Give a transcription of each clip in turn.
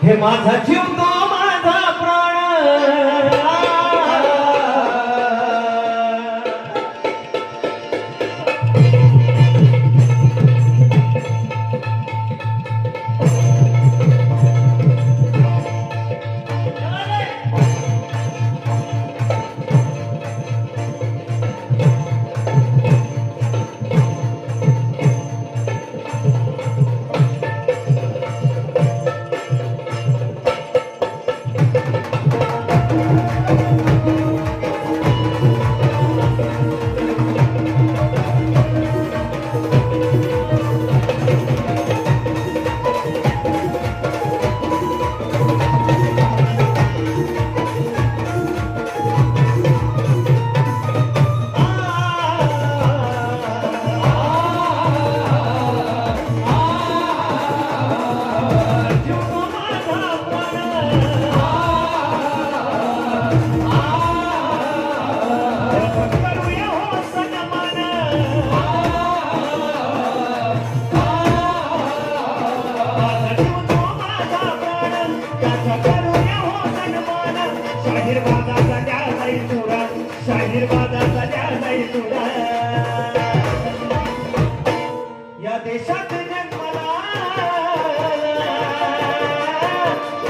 हे माझा जीव तो माझा प्राण या देशात जन्मला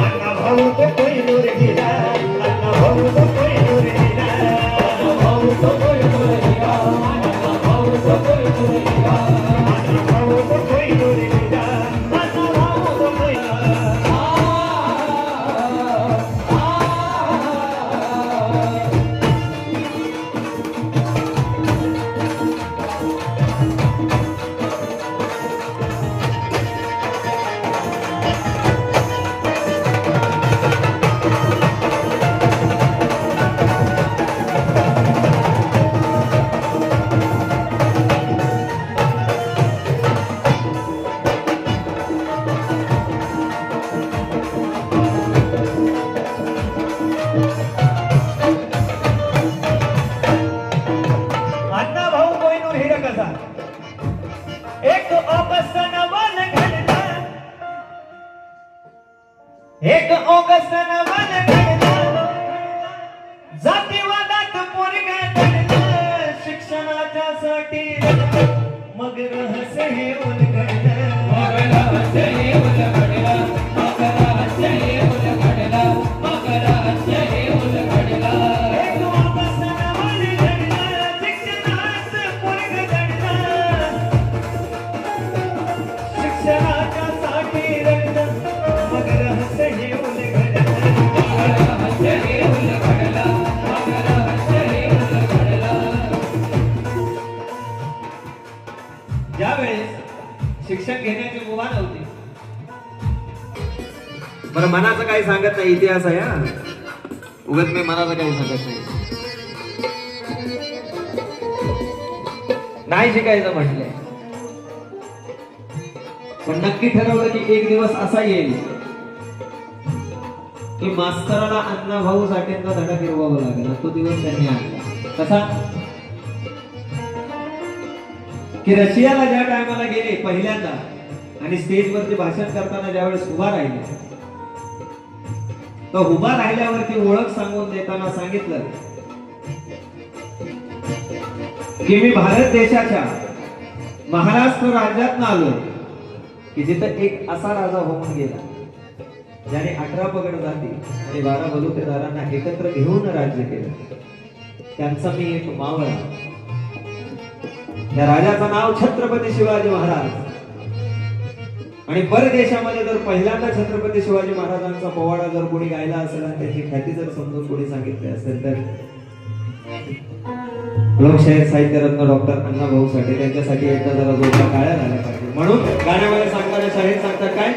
अण्णा भाऊ तो कोई दूर गेला अण्णा भाऊ तो कोई दूर गेला अण्णा भाऊ तो कोई दूर गेला अण्णा भाऊ तो कोई दूर गेला अण्णा भाऊ तो कोई दूर गेला अण्णा भाऊ तो कोई एक ऑगस्ट नवन घडला एक ऑगस्ट नवन घडला जातीवादात पोरगा घडला शिक्षणाच्या साठी मग रहस्य हे उलगडलं मग रहस्य हे उलगडलं मग रहस्य हे उलगडलं मग रहस्य हे उलगडलं एक ऑगस्ट नवन घडला शिक्षणात पोरगा घडला शिक्षणासाठी रक्त मग रहस्य हे उलगडलं मग रहस्य हे उलगडलं मग रहस्य हे उलगडलं ज्यावेळेस शिक्षण घेण्याची मुभा नव्हती बरं मनाचं काही सांगत नाही इतिहास आहे हा उगत मी मनाचं काही सांगत नाही शिकायचं म्हटलंय पण नक्की ठरवलं की एक दिवस असा येईल की मास्तराला अण्णा भाऊ साठेंचा धडा फिरवावा लागेल तो दिवस त्यांनी आणला कसा की रशियाला ज्या टायमाला गेले पहिल्यांदा आणि स्टेजवरती भाषण करताना ज्यावेळेस उभा राहिले तो उभा राहिल्यावरती ओळख सांगून देताना सांगितलं की मी भारत देशाच्या महाराष्ट्र राज्यात आलो की जिथं एक असा राजा होऊन गेला ज्याने 18 पगड जाती आणि 12 बलुतेदारांना एकत्र घेऊन राज्य केलं त्यांचा मी एक मावळा त्या राजाचं नाव छत्रपती शिवाजी महाराज आणि परदेशामध्ये जर पहिल्यांदा छत्रपती शिवाजी महाराजांचा पोवाडा जर कोणी गायला असेल आणि त्याची ख्याती जर समजून कोणी सांगितली असेल तर लोकशाहीर साहित्यरत्न डॉक्टर अण्णाभाऊ साठे त्यांच्यासाठी एकदा जरा जोरदार टाळ्या झाल्या पाहिजे म्हणून गाण्यामध्ये सांगताना शाहीर सांगतात काय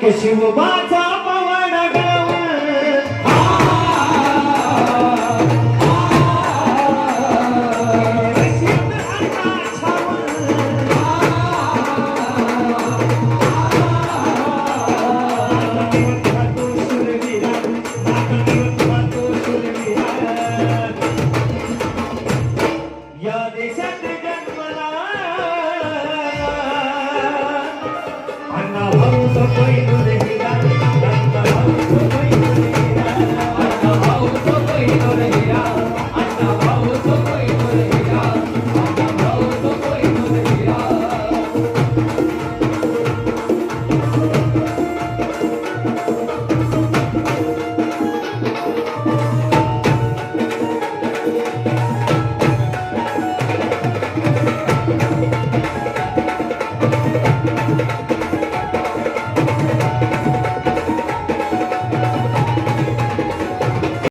की शिवबाचा पोवाडा गाव Hoy